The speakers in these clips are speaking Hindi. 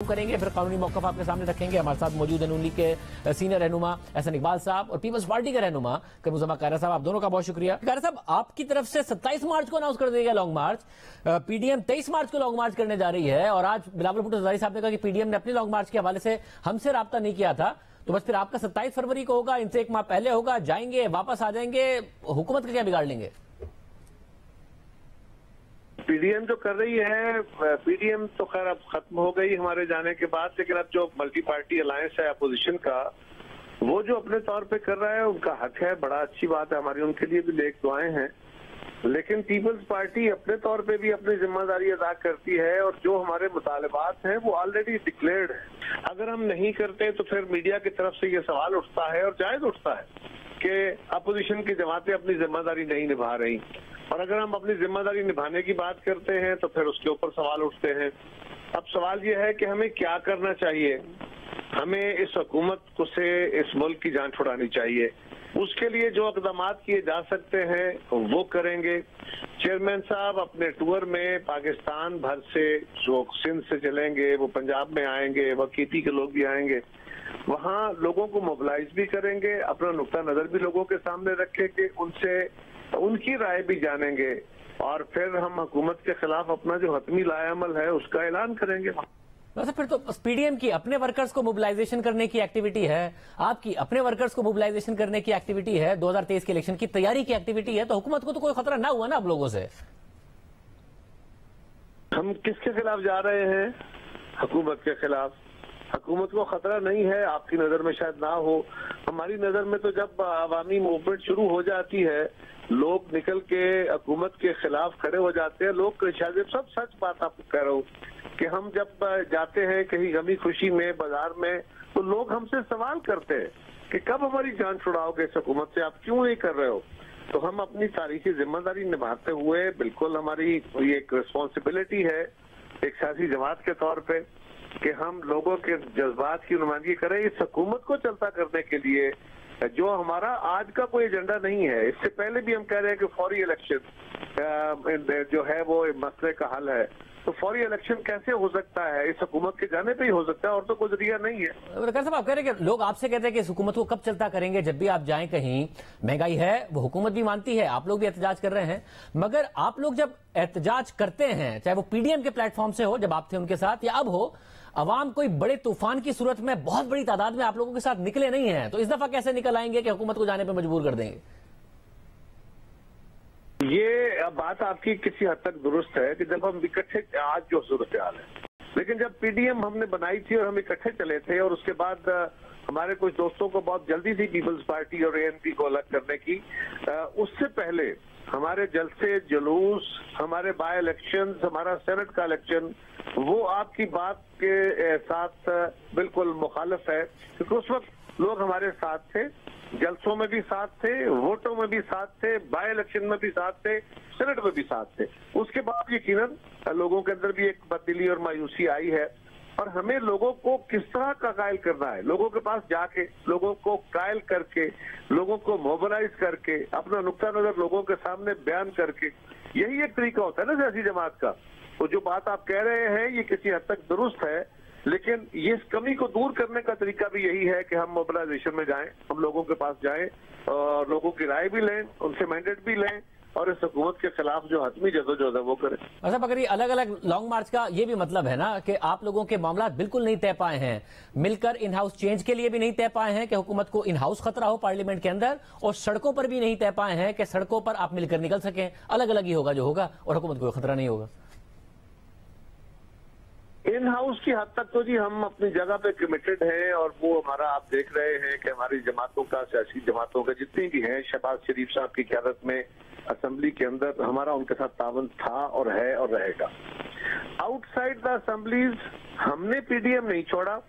करेंगे, फिर कानूनी मौक़िफ़ आपके सामने रखेंगे। हमारे साथ मौजूद है नून लीग के सीनियर रहनुमा एहसन इकबाल साहब और पीपल्स पार्टी के रहनुमा मुज़म्मिल कायरा साहब। आप दोनों का बहुत शुक्रिया। कायरा साहब, आपकी तरफ से 27 मार्च को अनाउंस कर दिया गया लॉन्ग मार्च, पीडीएम 23 मार्च को लॉन्ग मार्च करने जा रही है और आज बिलावल भुट्टो ज़रदारी साहब ने कहा कि पीडीएम ने अपने लॉन्ग मार्च के हवाले से हमसे राब्ता नहीं किया था, तो बस फिर आपका 27 फरवरी को होगा, इनसे एक माह पहले होगा, जाएंगे वापस आ जाएंगे, हुकूमत का क्या बिगाड़ लेंगे? पीडीएम जो कर रही है, पीडीएम तो खैर अब खत्म हो गई हमारे जाने के बाद, लेकिन अब जो मल्टी पार्टी अलायंस है अपोजिशन का, वो जो अपने तौर पे कर रहा है उनका हक है, बड़ा अच्छी बात है, हमारी उनके लिए भी नेक दुआएं हैं। लेकिन पीपल्स पार्टी अपने तौर पे भी अपनी जिम्मेदारी अदा करती है और जो हमारे मुतालबात हैं वो ऑलरेडी डिक्लेयर्ड है। अगर हम नहीं करते तो फिर मीडिया की तरफ से ये सवाल उठता है और जायज उठता है कि अपोजिशन की जमातें अपनी जिम्मेदारी नहीं निभा रही, और अगर हम अपनी जिम्मेदारी निभाने की बात करते हैं तो फिर उसके ऊपर सवाल उठते हैं। अब सवाल यह है कि हमें क्या करना चाहिए। हमें इस हुकूमत को से इस मुल्क की जान छुड़ानी चाहिए, उसके लिए जो इक़दाम किए जा सकते हैं वो करेंगे। चेयरमैन साहब अपने टूर में पाकिस्तान भर से, जो सिंध से चलेंगे, वो पंजाब में आएंगे, वह केपी के लोग भी आएंगे, वहाँ लोगों को मोबिलाइज भी करेंगे, अपना नुक्ता नजर भी लोगों के सामने रखेंगे, उनसे उनकी राय भी जानेंगे और फिर हम हुकूमत के खिलाफ अपना जो हतमी लाएअमल है उसका ऐलान करेंगे। वैसे फिर तो पीडीएम की अपने वर्कर्स को मोबिलाइजेशन करने की एक्टिविटी है, आपकी अपने वर्कर्स को मोबिलाइजेशन करने की एक्टिविटी है, 2023 के इलेक्शन की तैयारी की एक्टिविटी है, तो हुकूमत को तो कोई खतरा ना हुआ ना आप लोगों से? हम किसके खिलाफ जा रहे हैं? हुकूमत के खिलाफ। हुकूमत को खतरा नहीं है, आपकी नजर में शायद ना हो, हमारी नजर में तो जब अवामी मूवमेंट शुरू हो जाती है, लोग निकल के हुकूमत के खिलाफ खड़े हो जाते हैं। लोग शायद सब सच बात आपको कह रहा हूँ कि हम जब जाते हैं कहीं गमी खुशी में बाजार में, तो लोग हमसे सवाल करते हैं कि कब हमारी जान छुड़ाओगे इस हुकूमत से, आप क्यों नहीं कर रहे हो? तो हम अपनी तारीखी जिम्मेदारी निभाते हुए, बिल्कुल हमारी ये एक रिस्पॉन्सिबिलिटी है एक सियासी जमात के तौर पे कि हम लोगों के जज्बात की नुमाइंदगी करें इस हुकूमत को चलता करने के लिए। जो हमारा आज का कोई एजेंडा नहीं है, इससे पहले भी हम कह रहे हैं कि फौरी इलेक्शन जो है वो मसले का हल है, तो फौरी इलेक्शन कैसे हो सकता है? इस हुकूमत के जाने पे ही हो सकता है, और तो कोई जरिया नहीं है। साहब, आप कह रहे हैं कि लोग आपसे कहते हैं कि इस हुकूमत को कब चलता करेंगे? जब भी आप जाएं कहीं, महंगाई है, वो हुकूमत भी मानती है, आप लोग भी एहतजाज कर रहे हैं, मगर आप लोग जब एहतजाज करते हैं, चाहे वो पीडीएम के प्लेटफॉर्म से हो जब आप थे उनके साथ, या अब हो, अवाम कोई बड़े तूफान की सूरत में बहुत बड़ी तादाद में आप लोगों के साथ निकले नहीं हैं, तो इस दफा कैसे निकल आएंगे कि हुकूमत को जाने पर मजबूर कर देंगे? ये बात आपकी किसी हद तक दुरुस्त है कि जब हम इकट्ठे, आज जो सूरत हाल है, लेकिन जब पीडीएम हमने बनाई थी और हम इकट्ठे चले थे, और उसके बाद हमारे कुछ दोस्तों को बहुत जल्दी थी पीपल्स पार्टी और एएनपी को अलग करने की, उससे पहले हमारे जलसे जुलूस, हमारे बाय इलेक्शन, हमारा सेनेट का इलेक्शन, वो आपकी बात के साथ बिल्कुल मुखालिफ है, क्योंकि उस वक्त लोग हमारे साथ थे, जलसों में भी साथ थे, वोटों में भी साथ थे, बाय इलेक्शन में भी साथ थे, सेनेट में भी साथ थे। उसके बाद यकीनन लोगों के अंदर भी एक तब्दीली और मायूसी आई है, और हमें लोगों को किस तरह का कायल करना है, लोगों के पास जाके, लोगों को कायल करके, लोगों को मोबिलाइज करके, अपना नुक्ता नजर लोगों के सामने बयान करके, यही एक तरीका होता है ना सियासी जमात का। तो जो बात आप कह रहे हैं ये किसी हद तक दुरुस्त है, लेकिन ये इस कमी को दूर करने का तरीका भी यही है कि हम मोबिलाइजेशन में जाएं, हम लोगों के पास जाएं और लोगों की राय भी लें, उनसे मैंडेट भी लें, और इस हुकूमत के खिलाफ जो हतमी जदोजहद है वो करें। अच्छा, अगर ये अलग अलग लॉन्ग मार्च का ये भी मतलब है ना कि आप लोगों के मामला बिल्कुल नहीं तय पाए हैं, मिलकर इन हाउस चेंज के लिए भी नहीं तय पाए हैं कि हुकूमत को इन हाउस खतरा हो पार्लियामेंट के अंदर, और सड़कों पर भी नहीं तय पाए हैं कि सड़कों पर आप मिलकर निकल सकें। अलग अलग ही होगा जो होगा, और हुकूमत को खतरा नहीं होगा। इन हाउस की हद तक तो जी हम अपनी जगह पे कमिटेड हैं, और वो हमारा आप देख रहे हैं कि हमारी जमातों का, सियासी जमातों का जितनी भी हैं, शहबाज शरीफ साहब की क़यादत में असेंबली के अंदर हमारा उनके साथ तावन था और है और रहेगा। आउटसाइड द असेंबलीज हमने पीडीएम नहीं छोड़ा।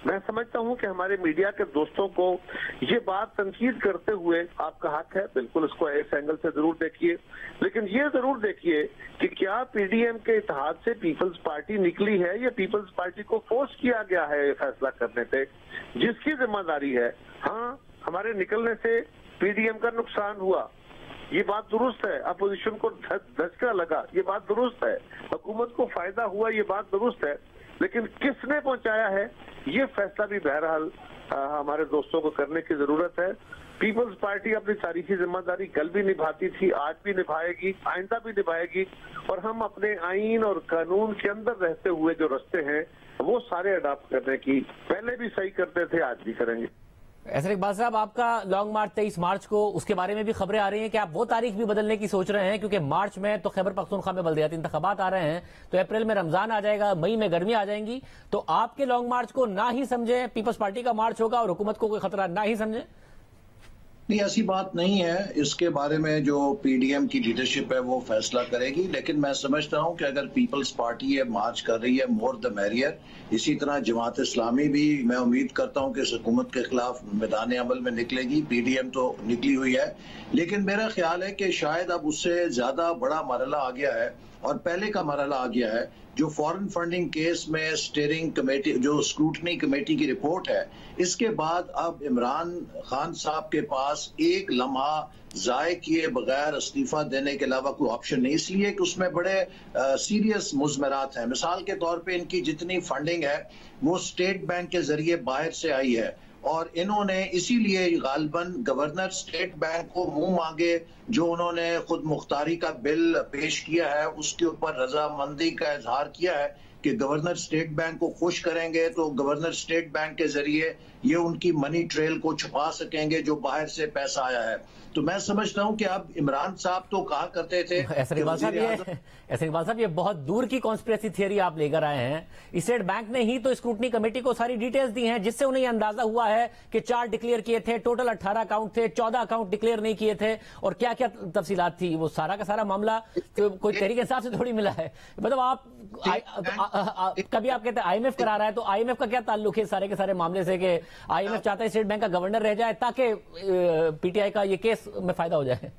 मैं समझता हूं कि हमारे मीडिया के दोस्तों को ये बात तनकीद करते हुए आपका हक है, बिल्कुल इसको इस एंगल से जरूर देखिए, लेकिन ये जरूर देखिए कि क्या पीडीएम के इत्तेहाद से पीपल्स पार्टी निकली है या पीपल्स पार्टी को फोर्स किया गया है ये फैसला करने पे, जिसकी जिम्मेदारी है। हाँ, हमारे निकलने से पीडीएम का नुकसान हुआ, ये बात दुरुस्त है, अपोजिशन को धचका लगा, ये बात दुरुस्त है, हुकूमत को फायदा हुआ, ये बात दुरुस्त है, लेकिन किसने पहुंचाया है ये फैसला भी बहरहाल हमारे दोस्तों को करने की जरूरत है। पीपल्स पार्टी अपनी तारीखी जिम्मेदारी कल भी निभाती थी, आज भी निभाएगी, आइंदा भी निभाएगी, और हम अपने आईन और कानून के अंदर रहते हुए जो रास्ते हैं वो सारे अडॉप्ट करने की पहले भी सही करते थे, आज भी करेंगे। एहसन इकबाल साहब, आपका लॉन्ग मार्च 23 मार्च को, उसके बारे में भी खबरें आ रही हैं कि आप वो तारीख भी बदलने की सोच रहे हैं, क्योंकि मार्च में तो खैबर पख्तूनख्वा में बलदियाती इंतखाबात आ रहे हैं, तो अप्रैल में रमजान आ जाएगा, मई में गर्मी आ जाएंगी, तो आपके लॉन्ग मार्च को ना ही समझे, पीपल्स पार्टी का मार्च होगा और हुकूमत को कोई खतरा ना ही समझे? नहीं, ऐसी बात नहीं है। इसके बारे में जो पीडीएम की लीडरशिप है वो फैसला करेगी, लेकिन मैं समझता हूं कि अगर पीपल्स पार्टी ये मार्च कर रही है, मोर द मैरियर। इसी तरह जमात इस्लामी भी, मैं उम्मीद करता हूं कि इस हुकूमत के खिलाफ मैदान अमल में निकलेगी। पीडीएम तो निकली हुई है, लेकिन मेरा ख्याल है कि शायद अब उससे ज्यादा बड़ा मरहला आ गया है और पहले का मरहला आ गया है। जो फॉरेन फंडिंग केस में स्टीयरिंग कमेटी, जो स्क्रूटनी कमेटी की रिपोर्ट है, इसके बाद अब इमरान खान साहब के पास एक लम्हा जाय किए बगैर इस्तीफा देने के अलावा कोई ऑप्शन नहीं, इसलिए कि उसमें बड़े सीरियस मुज़मरात हैं। मिसाल के तौर पे इनकी जितनी फंडिंग है वो स्टेट बैंक के जरिए बाहर से आई है, और इन्होंने इसीलिए गालिबन गवर्नर स्टेट बैंक को मुंह मांगे जो उन्होंने खुद मुख्तारी का बिल पेश किया है उसके ऊपर रजामंदी का इजहार किया है कि गवर्नर स्टेट बैंक को खुश करेंगे तो गवर्नर स्टेट बैंक के जरिए ये उनकी मनी ट्रेल को छुपा सकेंगे जो बाहर से पैसा आया है। तो मैं समझता हूं कि अब इमरान साहब तो कहा करते थे, एहसन इकबाल साहब ये बहुत दूर की कॉन्स्पिरेसी थियरी आप लेकर आए हैं। स्टेट बैंक ने ही तो स्क्रूटनी कमेटी को सारी डिटेल्स दी हैं, जिससे उन्हें अंदाजा हुआ है कि 4 डिक्लेयर किए थे, टोटल 18 अकाउंट थे, 14 अकाउंट डिक्लेयर नहीं किए थे, और क्या क्या तफसीलात थी। वो सारा का सारा मामला कोई तहरीक इंसाफ से थोड़ी मिला है। मतलब आप कभी आप कहते हैं आईएमएफ करा रहा है, तो आईएमएफ का क्या ताल्लुक है सारे के सारे मामले से कि आईएमएफ चाहता है स्टेट बैंक का गवर्नर रह जाए ताकि पीटीआई का ये केस में फायदा हो जाए?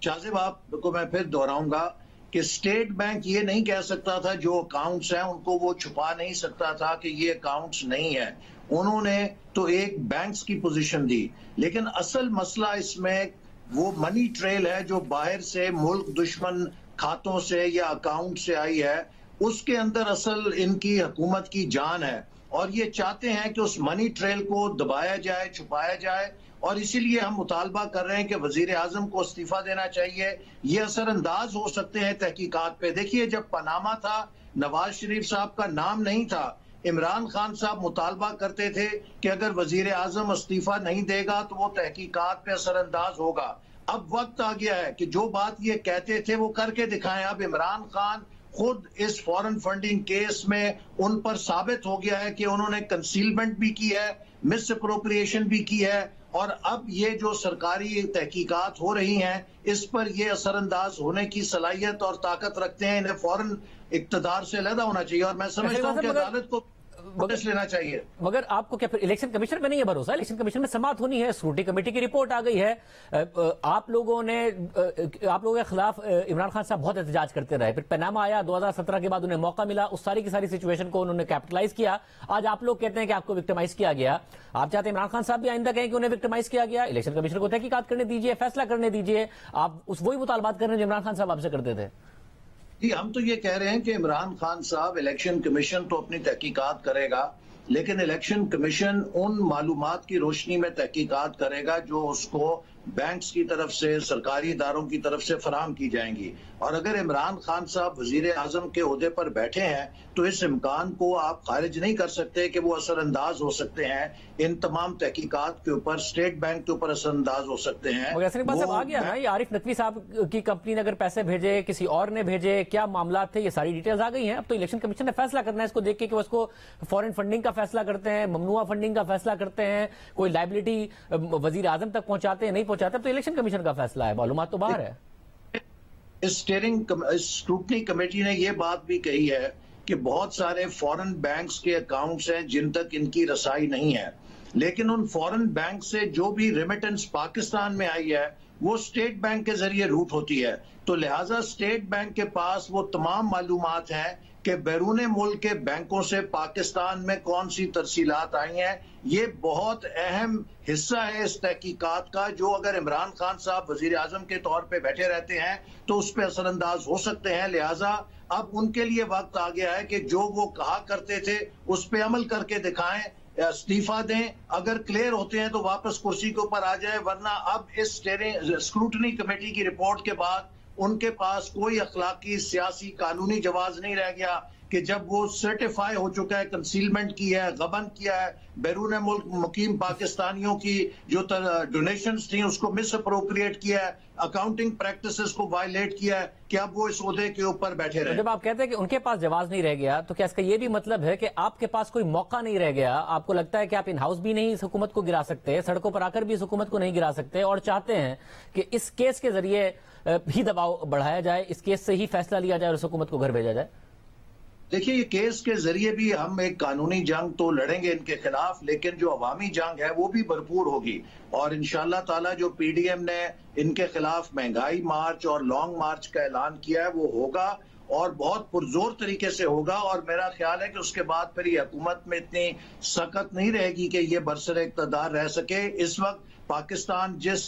शाहजेब, आपको मैं फिर दोहराऊंगा कि स्टेट बैंक ये नहीं कह सकता था जो अकाउंट्स हैं उनको वो छुपा नहीं सकता था कि ये अकाउंट्स नहीं है। उन्होंने तो एक बैंक्स की पोजीशन दी, लेकिन असल मसला इसमें वो मनी ट्रेल है जो बाहर से मुल्क दुश्मन खातों से या अकाउंट से आई है, उसके अंदर असल इनकी हुकूमत की जान है, और ये चाहते हैं कि उस मनी ट्रेल को दबाया जाए, छुपाया जाए, और इसीलिए हम मुतालबा कर रहे हैं कि वजीर आजम को इस्तीफा देना चाहिए। ये असरअंदाज हो सकते हैं तहकीकात पे। देखिए, जब पनामा था, नवाज शरीफ साहब का नाम नहीं था, इमरान खान साहब मुतालबा करते थे कि अगर वजीर आजम इस्तीफा नहीं देगा तो वो तहकीकात पे असरअंदाज होगा। अब वक्त आ गया है कि जो बात ये कहते थे वो करके दिखाएं। अब इमरान खान खुद इस फॉरेन फंडिंग केस में उन पर साबित हो गया है कि उन्होंने कंसीलमेंट भी की है, मिस अप्रोप्रिएशन भी की है, और अब ये जो सरकारी तहकीकात हो रही हैं इस पर ये असरअंदाज होने की सलाहियत और ताकत रखते हैं। इन्हें फौरन इक्तदार से अलग होना चाहिए, और मैं समझता हूँ कि अदालत को नोटिस लेना चाहिए। मगर आपको क्या फिर इलेक्शन कमीशन में नहीं है भरोसा? इलेक्शन कमीशन में समाअत होनी है, स्क्रूटनी कमेटी की रिपोर्ट आ गई है। आप लोगों के खिलाफ इमरान खान साहब बहुत एहतजाज करते रहे, फिर पनामा आया, 2017 के बाद उन्हें मौका मिला, उस सारी की सारी सिचुएशन को उन्होंने कैपिटलाइज किया। आज आप लोग कहते हैं कि आपको विक्टिमाइज किया गया। आप चाहते हैं इमरान खान साहब भी आइंदा कहें कि उन्हें विक्टिमाइज किया गया? इलेक्शन कमीशन को तहकीकात करने दीजिए, फैसला करने दीजिए। आप उस वही मुतालबात कर रहे हैं जो इमरान खान साहब आपसे करते थे। जी, हम तो ये कह रहे हैं कि इमरान खान साहब, इलेक्शन कमीशन तो अपनी तहकीकात करेगा, लेकिन इलेक्शन कमीशन उन मालूमात की रोशनी में तहकीकात करेगा जो उसको बैंक्स की तरफ से, सरकारी इदारों की तरफ से फराहम की जाएंगी। और अगर इमरान खान साहब वजीर आजम के ओहदे पर बैठे हैं तो इस इम्कान को आप खारिज नहीं कर सकते कि वो असरअंदाज हो सकते हैं इन तमाम तहकीकात के ऊपर, स्टेट बैंक के ऊपर असरअंदाज हो सकते हैं। आ गया ना, ये आरिफ नकवी साहब की कंपनी ने अगर पैसे भेजे, किसी और ने भेजे, क्या मामला थे, ये सारी डिटेल्स आ गई हैं। अब तो इलेक्शन कमीशन ने फैसला करना है इसको देख के कि वो इसको फॉरेन फंडिंग का फैसला करते हैं, ममनुआ फंडिंग का फैसला करते हैं, कोई लाइबिलिटी वजीर आजम तक पहुंचाते हैं, नहीं पहुंचाते। तो इलेक्शन कमीशन का फैसला है, मालूमात तो बाहर है। स्क्रूटनी कमेटी ने यह बात भी कही है कि बहुत सारे फॉरेन बैंक्स के अकाउंट्स हैं जिन तक इनकी रसाई नहीं है, लेकिन उन फॉरेन बैंक से जो भी रेमिटेंस पाकिस्तान में आई है वो स्टेट बैंक के जरिए रूट होती है। तो लिहाजा स्टेट बैंक के पास वो तमाम मालूमात हैं कि बैरून मुल्क के बैंकों से पाकिस्तान में कौन सी तरसीलात आई हैं। ये बहुत अहम हिस्सा है इस तहकीकात का, जो अगर इमरान खान साहब वजीर आजम के तौर पे बैठे रहते हैं तो उस पर असरअंदाज हो सकते हैं। लिहाजा अब उनके लिए वक्त आ गया है कि जो वो कहा करते थे उस पर अमल करके दिखाएं, इस्तीफा दें, अगर क्लियर होते हैं तो वापस कुर्सी के ऊपर आ जाए, वरना अब इस स्क्रूटनी कमेटी की रिपोर्ट के बाद उनके पास कोई अखलाकी, सियासी, कानूनी जवाब नहीं रह गया कि जब वो सर्टिफाई हो चुका है, कंसीलमेंट की है, गबन किया है, बैरून मुल्क मुकीम पाकिस्तानियों की जो डोनेशंस थी उसको मिस अप्रोप्रिएट किया है, अकाउंटिंग प्रैक्टिसेस को वायलेट किया है, कि अब वो इस ओहदे के ऊपर बैठे रहे। जब आप कहते हैं कि उनके पास जवाब नहीं रह गया, तो क्या इसका ये भी मतलब है कि आपके पास कोई मौका नहीं रह गया? आपको लगता है कि आप इन हाउस भी नहीं इस हुकूमत को गिरा सकते, सड़कों पर आकर भी इस हुकूमत को नहीं गिरा सकते, और चाहते हैं कि इस केस के जरिए भी दबाव बढ़ाया जाए, इस केस से ही फैसला लिया जाए और इस हुकूमत को घर भेजा जाए? देखिए, ये केस के जरिए भी हम एक कानूनी जंग तो लड़ेंगे इनके खिलाफ, लेकिन जो अवामी जंग है वो भी भरपूर होगी। और इंशाअल्लाह ताला जो पीडीएम ने इनके खिलाफ महंगाई मार्च और लॉन्ग मार्च का ऐलान किया है वो होगा, और बहुत पुरजोर तरीके से होगा। और मेरा ख्याल है कि उसके बाद फिर ये हुकूमत में इतनी सख्त नहीं रहेगी कि ये बरसर इक़्तिदार रह सके। इस वक्त पाकिस्तान जिस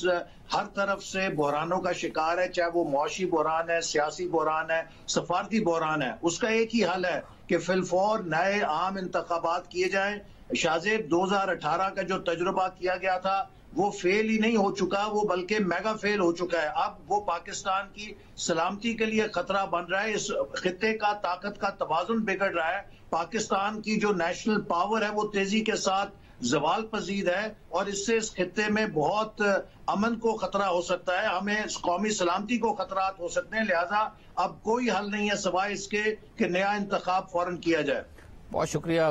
हर तरफ से बहरानों का शिकार है, चाहे वो मुआशी बहरान है, सियासी बहरान है, सफारती बहरान है, उसका एक ही हल है कि फिलफौर नए आम इंतखाबात किए जाएं। शाहजेब 2018 का जो तजुर्बा किया गया था वो फेल ही नहीं हो चुका, वो बल्कि मेगा फेल हो चुका है। अब वो पाकिस्तान की सलामती के लिए खतरा बन रहा है। इस खित्ते का ताकत का तवाजुन बिगड़ रहा है। पाकिस्तान की जो नेशनल पावर है वो तेजी के साथ जवाल पजीद है, और इससे इस खित्ते में बहुत अमन को खतरा हो सकता है, हमें कौमी सलामती को खतरात हो सकते हैं। लिहाजा अब कोई हल नहीं है सिवाय इसके कि नया इंतखाब फौरन किया जाए। बहुत शुक्रिया।